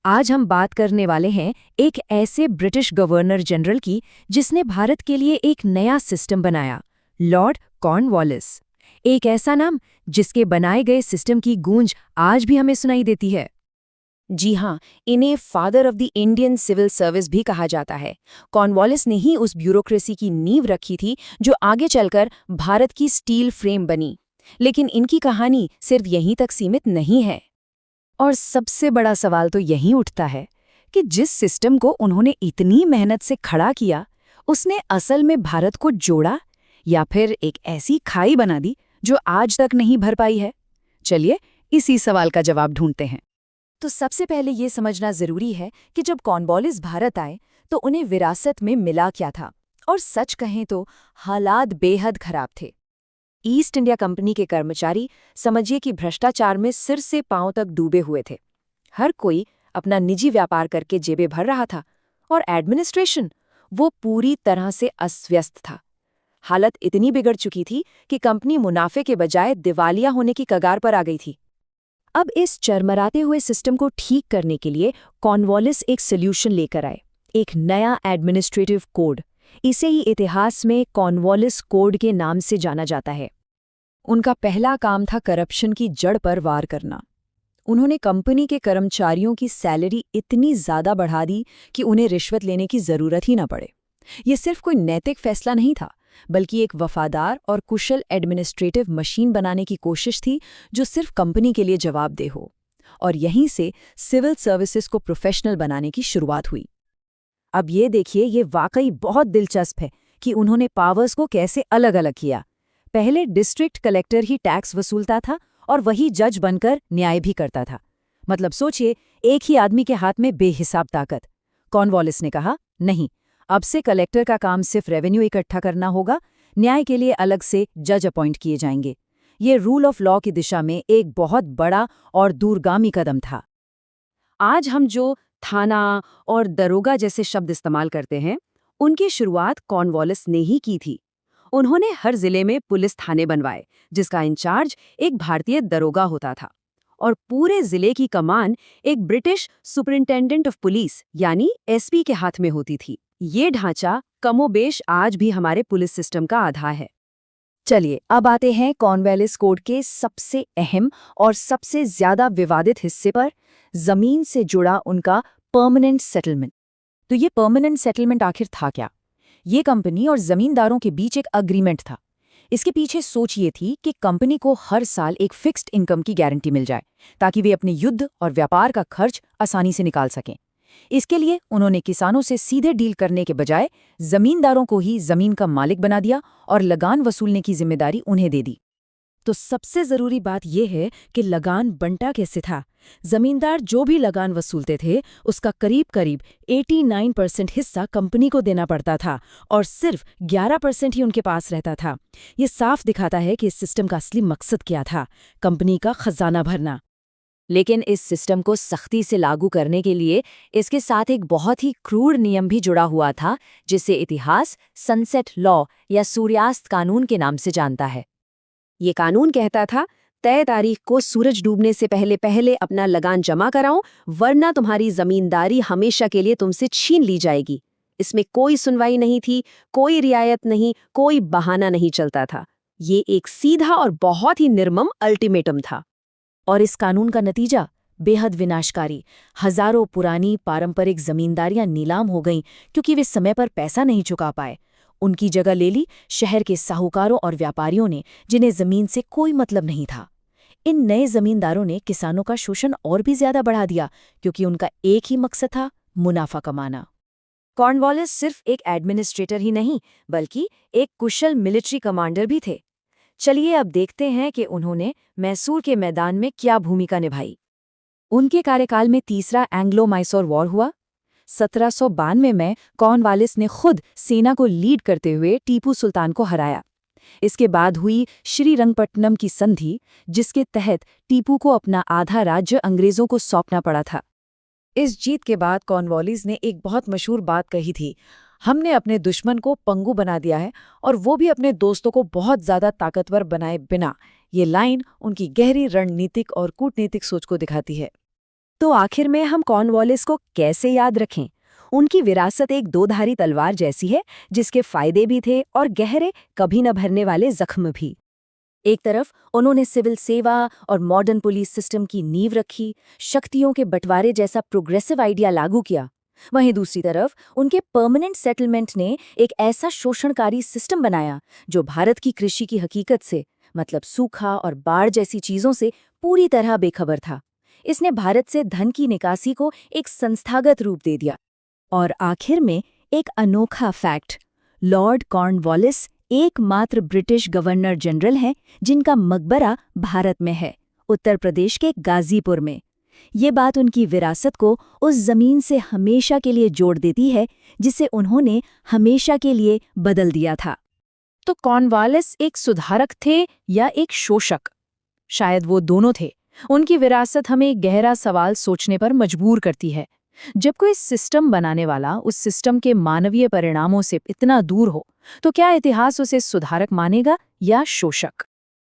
आज हम बात करने वाले हैं एक ऐसे ब्रिटिश गवर्नर जनरल की जिसने भारत के लिए एक नया सिस्टम बनाया, लॉर्ड कॉर्नवालिस। एक ऐसा नाम जिसके बनाए गए सिस्टम की गूंज आज भी हमें सुनाई देती है। जी हाँ, इन्हें father of the Indian civil service भी कहा जाता है। कॉर्नवालिस ने ही उस ब्यूरोक्रेसी की नींव रखी थी जो आगे चलकर भारत की स्टील फ्रेम बनी। लेकिन इनकी कहानी सिर्फ यहीं तक सीमित नहीं है। और सबसे बड़ा सवाल तो यही उठता है कि जिस सिस्टम को उन्होंने इतनी मेहनत से खड़ा किया, उसने असल में भारत को जोड़ा या फिर एक ऐसी खाई बना दी जो आज तक नहीं भर पाई है। चलिए इसी सवाल का जवाब ढूंढते हैं। तो सबसे पहले ये समझना जरूरी है कि जब कॉर्नवालिस भारत आए तो उन्हें विरासत में मिला क्या था, और सच कहें तो हालात बेहद खराब थे। ईस्ट इंडिया कंपनी के कर्मचारी समझिए कि भ्रष्टाचार में सिर से पांव तक डूबे हुए थे। हर कोई अपना निजी व्यापार करके जेबें भर रहा था, और एडमिनिस्ट्रेशन वो पूरी तरह से अस्वस्थ था। हालत इतनी बिगड़ चुकी थी कि कंपनी मुनाफे के बजाय दिवालिया होने की कगार पर आ गई थी। अब इस चरमराते हुए सिस्टम को ठीक करने के लिए कॉर्नवालिस एक सॉल्यूशन लेकर आए, एक नया एडमिनिस्ट्रेटिव कोड। इसे ही इतिहास में कॉर्नवालिस कोड के नाम से जाना जाता है। उनका पहला काम था करप्शन की जड़ पर वार करना। उन्होंने कंपनी के कर्मचारियों की सैलरी इतनी ज्यादा बढ़ा दी कि उन्हें रिश्वत लेने की जरूरत ही न पड़े। ये सिर्फ कोई नैतिक फैसला नहीं था, बल्कि एक वफादार और कुशल एडमिनिस्ट्रेटिव मशीन बनाने की कोशिश थी जो सिर्फ कंपनी के लिए जवाबदेह हो। और यहीं से सिविल सर्विसेज को प्रोफेशनल बनाने की शुरुआत हुई। अब ये देखिए, ये वाकई बहुत दिलचस्प है कि उन्होंने पावर्स को कैसे अलग अलग किया। पहले डिस्ट्रिक्ट कलेक्टर ही टैक्स वसूलता था और वही जज बनकर न्याय भी करता था। मतलब सोचिए, एक ही आदमी के हाथ में बेहिसाब ताकत। कॉर्नवालिस ने कहा, नहीं, अब से कलेक्टर का काम सिर्फ रेवेन्यू इकट्ठा करना होगा, न्याय के लिए अलग से जज अपॉइंट किए जाएंगे। ये रूल ऑफ लॉ की दिशा में एक बहुत बड़ा और दूरगामी कदम था। आज हम जो थाना और दरोगा जैसे शब्द इस्तेमाल करते हैं, उनकी शुरुआत कॉर्नवालिस ने ही की थी। उन्होंने हर जिले में पुलिस थाने बनवाए, जिसका इंचार्ज एक भारतीय दरोगा होता था, और पूरे जिले की कमान एक ब्रिटिश सुपरिंटेंडेंट ऑफ पुलिस यानी एसपी के हाथ में होती थी। ये ढांचा कमोबेश आज भी हमारे पुलिस सिस्टम का आधार है। चलिए अब आते हैं कॉर्नवालिस कोड के सबसे अहम और सबसे ज्यादा विवादित हिस्से पर, जमीन से जुड़ा उनका परमानेंट सेटलमेंट। तो ये परमानेंट सेटलमेंट आखिर था क्या? ये कंपनी और जमींदारों के बीच एक अग्रीमेंट था। इसके पीछे सोच ये थी कि कंपनी को हर साल एक फिक्स्ड इनकम की गारंटी मिल जाए, ताकि वे अपने युद्ध और व्यापार का खर्च आसानी से निकाल सकें। इसके लिए उन्होंने किसानों से सीधे डील करने के बजाय जमींदारों को ही जमीन का मालिक बना दिया और लगान वसूलने की जिम्मेदारी उन्हें दे दी। तो सबसे जरूरी बात यह है कि लगान बंटा कैसे था। जमींदार जो भी लगान वसूलते थे, उसका करीब करीब 89% हिस्सा कंपनी को देना पड़ता था, और सिर्फ 11% ही उनके पास रहता था। ये साफ दिखाता है कि इस सिस्टम का असली मकसद क्या था, कंपनी का खजाना भरना। लेकिन इस सिस्टम को सख्ती से लागू करने के लिए इसके साथ एक बहुत ही क्रूर नियम भी जुड़ा हुआ था, जिसे इतिहास सनसेट लॉ या सूर्यास्त कानून के नाम से जानता है। ये कानून कहता था, तय तारीख को सूरज डूबने से पहले पहले अपना लगान जमा कराओ, वरना तुम्हारी जमींदारी हमेशा के लिए तुमसे छीन ली जाएगी। इसमें कोई सुनवाई नहीं थी, कोई रियायत नहीं, कोई बहाना नहीं चलता था। ये एक सीधा और बहुत ही निर्मम अल्टीमेटम था। और इस कानून का नतीजा बेहद विनाशकारी। हजारों पुरानी पारंपरिक जमींदारियां नीलाम हो गईं क्योंकि वे समय पर पैसा नहीं चुका पाए। उनकी जगह ले ली शहर के साहूकारों और व्यापारियों ने, जिन्हें जमीन से कोई मतलब नहीं था। इन नए जमींदारों ने किसानों का शोषण और भी ज्यादा बढ़ा दिया, क्योंकि उनका एक ही मकसद था, मुनाफा कमाना। कॉर्नवालिस सिर्फ एक एडमिनिस्ट्रेटर ही नहीं, बल्कि एक कुशल मिलिट्री कमांडर भी थे। चलिए अब देखते हैं कि उन्होंने मैसूर के मैदान में क्या भूमिका निभाई। उनके कार्यकाल में तीसरा एंग्लो मैसूर वॉर हुआ। 1792 में कॉर्नवालिस ने खुद सेना को लीड करते हुए टीपू सुल्तान को हराया। इसके बाद हुई श्रीरंगपट्टनम की संधि, जिसके तहत टीपू को अपना आधा राज्य अंग्रेजों को सौंपना पड़ा था। इस जीत के बाद कॉर्नवालिस ने एक बहुत मशहूर बात कही थी, हमने अपने दुश्मन को पंगु बना दिया है, और वो भी अपने दोस्तों को बहुत ज्यादा ताकतवर बनाए बिना। ये लाइन उनकी गहरी रणनीतिक और कूटनीतिक सोच को दिखाती है। तो आखिर में हम कॉर्नवालिस को कैसे याद रखें? उनकी विरासत एक दोधारी तलवार जैसी है, जिसके फायदे भी थे और गहरे, कभी न भरने वाले जख्म भी। एक तरफ उन्होंने सिविल सेवा और मॉडर्न पुलिस सिस्टम की नींव रखी, शक्तियों के बंटवारे जैसा प्रोग्रेसिव आइडिया लागू किया। वहीं दूसरी तरफ उनके परमानेंट सेटलमेंट ने एक ऐसा शोषणकारी सिस्टम बनाया जो भारत की कृषि की हकीकत से, मतलब सूखा और बाढ़ जैसी चीजों से, पूरी तरह बेखबर था। इसने भारत से धन की निकासी को एक संस्थागत रूप दे दिया। और आखिर में एक अनोखा फैक्ट, लॉर्ड कॉर्नवालिस एकमात्र ब्रिटिश गवर्नर जनरल हैं जिनका मकबरा भारत में है, उत्तर प्रदेश के गाजीपुर में। ये बात उनकी विरासत को उस जमीन से हमेशा के लिए जोड़ देती है जिसे उन्होंने हमेशा के लिए बदल दिया था। तो कॉर्नवालिस एक सुधारक थे या एक शोषक? शायद वो दोनों थे। उनकी विरासत हमें एक गहरा सवाल सोचने पर मजबूर करती है। जब कोई सिस्टम बनाने वाला उस सिस्टम के मानवीय परिणामों से इतना दूर हो, तो क्या इतिहास उसे सुधारक मानेगा या शोषक?